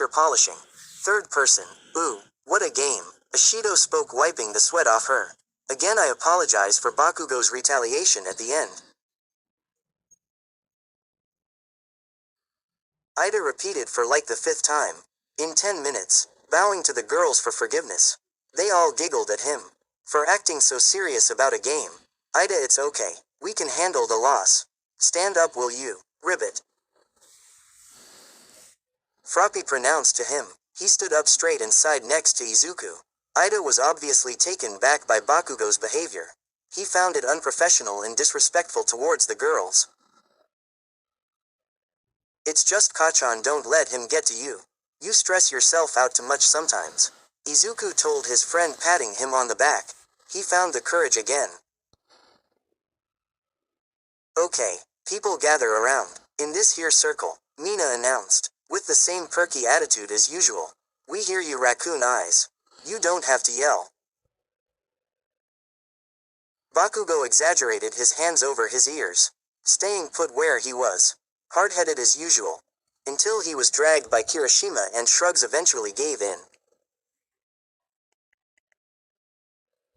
after polishing. Third person. Ooh, what a game. Ashido spoke, wiping the sweat off her. Again, I apologize for Bakugo's retaliation at the end. Ida repeated for like the 5th time. In 10 minutes, bowing to the girls for forgiveness. They all giggled at him. For acting so serious about a game. Ida, it's okay. We can handle the loss. Stand up, will you? Ribbit. Froppy pronounced to him. He stood up straight and sighed next to Izuku. Ida was obviously taken back by Bakugo's behavior. He found it unprofessional and disrespectful towards the girls. It's just Kachan, don't let him get to you. You stress yourself out too much sometimes. Izuku told his friend, patting him on the back. He found the courage again. Okay, people gather around. In this here circle, Mina announced, with the same perky attitude as usual. We hear you, raccoon eyes. You don't have to yell. Bakugo exaggerated his hands over his ears, staying put where he was, hard-headed as usual, until he was dragged by Kirishima and shrugs eventually gave in.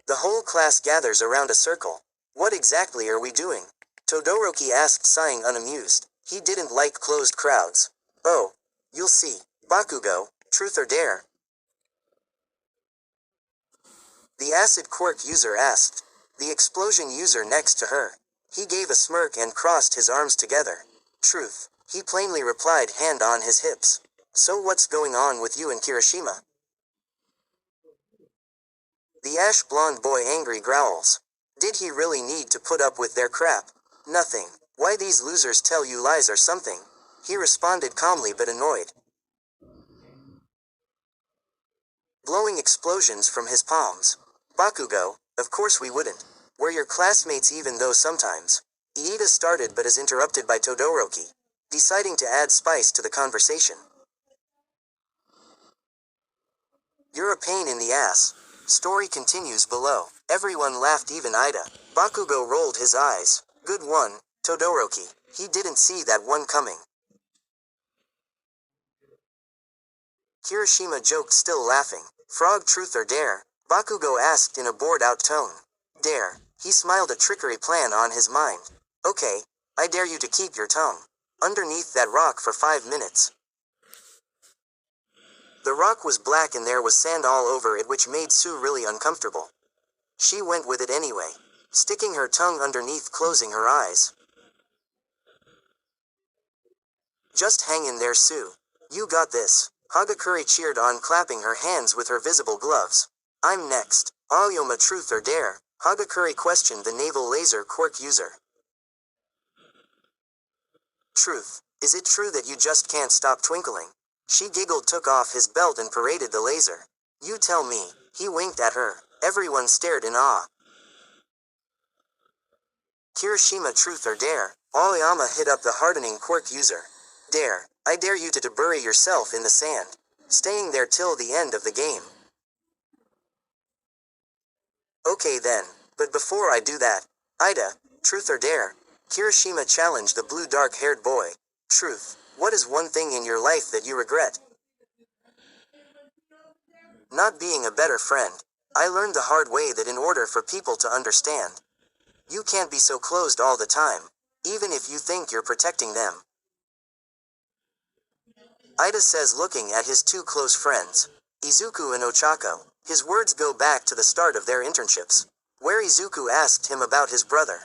The whole class gathers around a circle. What exactly are we doing? Todoroki asked, sighing unamused. He didn't like closed crowds. Oh, you'll see. Bakugo, truth or dare? The acid quirk user asked. The explosion user next to her. He gave a smirk and crossed his arms together. Truth, he plainly replied, hand on his hips. So what's going on with you and Kirishima? The ash blonde boy angry growls. Did he really need to put up with their crap? Nothing. Why these losers tell you lies or something? He responded calmly but annoyed. Blowing explosions from his palms. Bakugo, of course we wouldn't. We're your classmates, even though sometimes. Iida started but is interrupted by Todoroki, deciding to add spice to the conversation. You're a pain in the ass. Story continues below. Everyone laughed, even Ida. Bakugo rolled his eyes. Good one, Todoroki. He didn't see that one coming. Kirishima joked, still laughing. Frog, truth or dare? Bakugo asked in a bored-out tone. Dare. He smiled, a trickery plan on his mind. Okay, I dare you to keep your tongue underneath that rock for 5 minutes. The rock was black and there was sand all over it, which made Sue really uncomfortable. She went with it anyway, sticking her tongue underneath, closing her eyes. Just hang in there, Sue. You got this. Hagakure cheered on, clapping her hands with her visible gloves. I'm next. Aoyama, truth or dare? Hagakure questioned the naval laser quirk user. Truth. Is it true that you just can't stop twinkling? She giggled, took off his belt and paraded the laser. You tell me. He winked at her. Everyone stared in awe. Kirishima, truth or dare? Aoyama hit up the hardening quirk user. Dare. I dare you to bury yourself in the sand, staying there till the end of the game. Okay then, but before I do that, Ida, truth or dare? Kirishima challenged the blue dark-haired boy. Truth. What is one thing in your life that you regret? Not being a better friend. I learned the hard way that in order for people to understand, you can't be so closed all the time, even if you think you're protecting them. Ida says, looking at his two close friends, Izuku and Ochako. His words go back to the start of their internships, where Izuku asked him about his brother.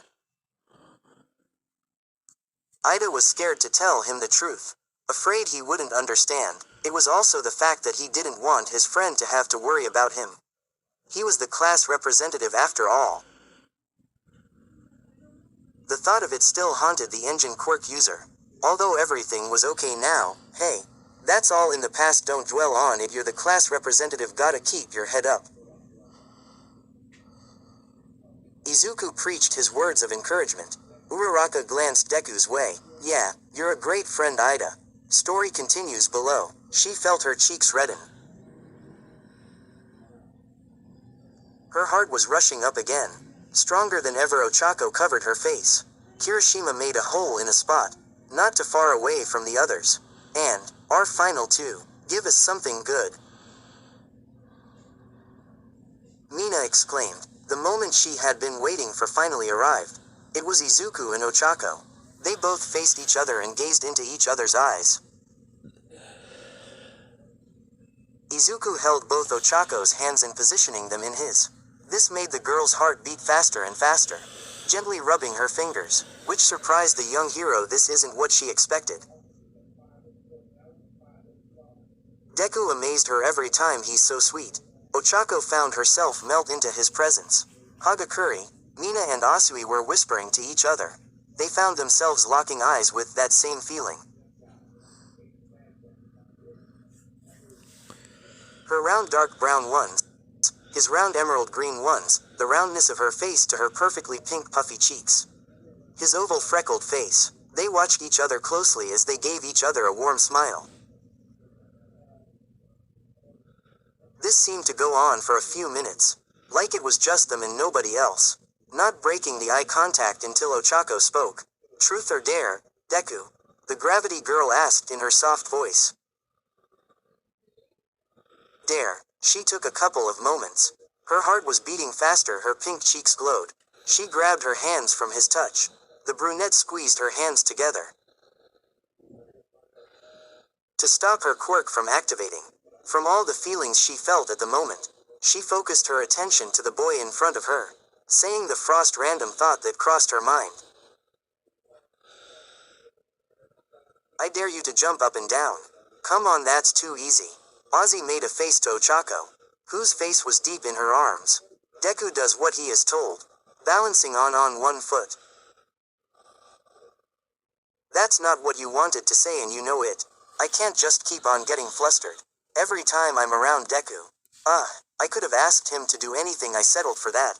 Ida was scared to tell him the truth, afraid he wouldn't understand. It was also the fact that he didn't want his friend to have to worry about him. He was the class representative after all. The thought of it still haunted the engine quirk user. Although everything was okay now, hey, that's all in the past, don't dwell on it, you're the class representative, gotta keep your head up. Izuku preached his words of encouragement. Uraraka glanced Deku's way. Yeah, you're a great friend, Ida. Story continues below. She felt her cheeks redden. Her heart was rushing up again. Stronger than ever, Ochako covered her face. Kirishima made a hole in a spot, not too far away from the others. And, our final two. Give us something good, Mina exclaimed. The moment she had been waiting for finally arrived. It was Izuku and Ochako. They both faced each other and gazed into each other's eyes. Izuku held both Ochako's hands and positioning them in his. This made the girl's heart beat faster and faster, gently rubbing her fingers, which surprised the young hero. This isn't what she expected. Deku amazed her every time. He's so sweet. Ochako found herself melt into his presence. Hagakure, Mina and Asui were whispering to each other. They found themselves locking eyes with that same feeling. Her round dark brown ones, his round emerald green ones, the roundness of her face to her perfectly pink puffy cheeks. His oval freckled face. They watched each other closely as they gave each other a warm smile. This seemed to go on for a few minutes, like it was just them and nobody else. Not breaking the eye contact until Ochako spoke. Truth or dare, Deku? The gravity girl asked in her soft voice. Dare. She took a couple of moments. Her heart was beating faster, her pink cheeks glowed. She grabbed her hands from his touch. The brunette squeezed her hands together to stop her quirk from activating. From all the feelings she felt at the moment, she focused her attention to the boy in front of her, saying the frost random thought that crossed her mind. I dare you to jump up and down. Come on, that's too easy. Ozzy made a face to Ochako, whose face was deep in her arms. Deku does what he is told, balancing on one foot. That's not what you wanted to say and you know it. I can't just keep on getting flustered every time I'm around Deku. I could have asked him to do anything. I settled for that.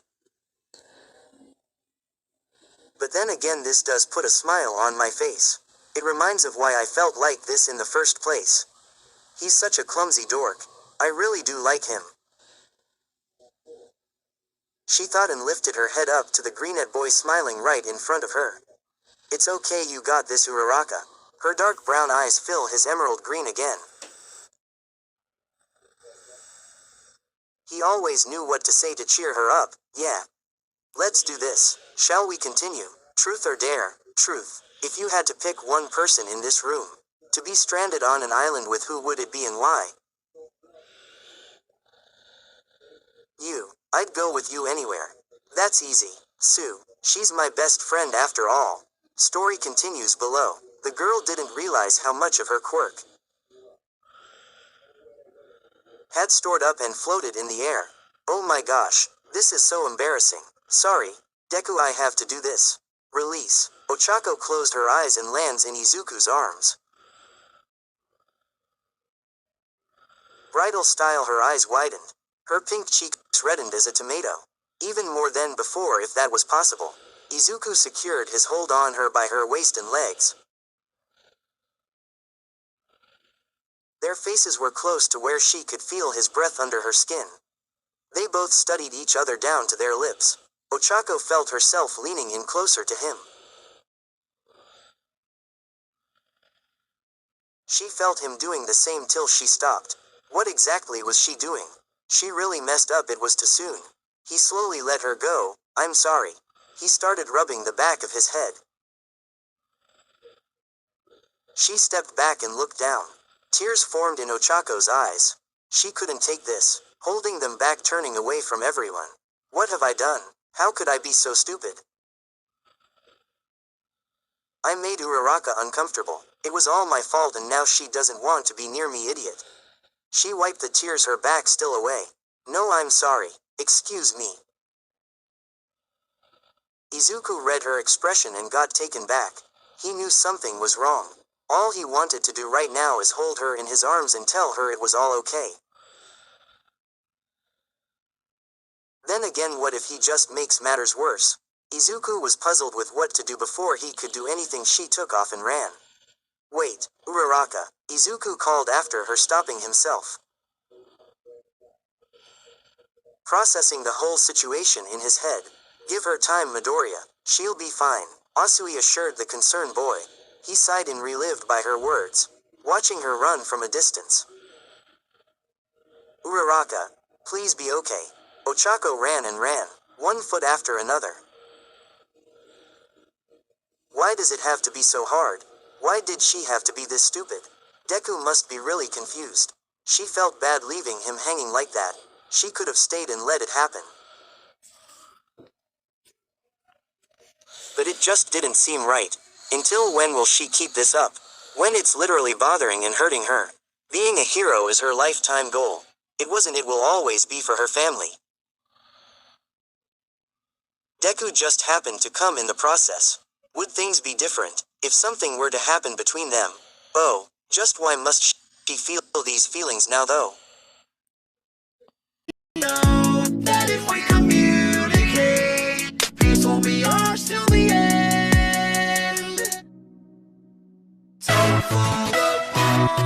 But then again, this does put a smile on my face. It reminds of why I felt like this in the first place. He's such a clumsy dork. I really do like him. She thought and lifted her head up to the greenette boy smiling right in front of her. It's okay, you got this, Uraraka. Her dark brown eyes fill his emerald green again. He always knew what to say to cheer her up. Yeah. Let's do this. Shall we continue? Truth or dare? Truth. If you had to pick one person in this room to be stranded on an island with, who would it be and why? You. I'd go with you anywhere. That's easy. Sue. She's my best friend after all. Story continues below. The girl didn't realize how much of her quirk had stored up and floated in the air. Oh my gosh, this is so embarrassing. Sorry, Deku, I have to do this. Release. Ochako closed her eyes and lands in Izuku's arms. Bridal style, her eyes widened. Her pink cheeks reddened as a tomato. Even more than before, if that was possible. Izuku secured his hold on her by her waist and legs. Their faces were close to where she could feel his breath under her skin. They both studied each other down to their lips. Ochako felt herself leaning in closer to him. She felt him doing the same till she stopped. What exactly was she doing? She really messed up. It was too soon. He slowly let her go. I'm sorry. He started rubbing the back of his head. She stepped back and looked down. Tears formed in Ochako's eyes. She couldn't take this, holding them back, turning away from everyone. What have I done? How could I be so stupid? I made Uraraka uncomfortable. It was all my fault, and now she doesn't want to be near me, idiot. She wiped the tears, her back still away. No, I'm sorry. Excuse me. Izuku read her expression and got taken back. He knew something was wrong. All he wanted to do right now is hold her in his arms and tell her it was all okay. Then again, what if he just makes matters worse? Izuku was puzzled with what to do before he could do anything. She took off and ran. Wait, Uraraka, Izuku called after her, stopping himself. Processing the whole situation in his head. Give her time, Midoriya. She'll be fine, Asui assured the concerned boy. He sighed and relived by her words, watching her run from a distance. Uraraka, please be okay. Ochako ran and ran, one foot after another. Why does it have to be so hard? Why did she have to be this stupid? Deku must be really confused. She felt bad leaving him hanging like that. She could have stayed and let it happen. But it just didn't seem right. Until when will she keep this up? When it's literally bothering and hurting her. Being a hero is her lifetime goal. It will always be for her family. Deku just happened to come in the process. Would things be different if something were to happen between them? Oh, just why must she feel these feelings now though? Know that if we communicate, peace will be ours till the end. Don't fall apart.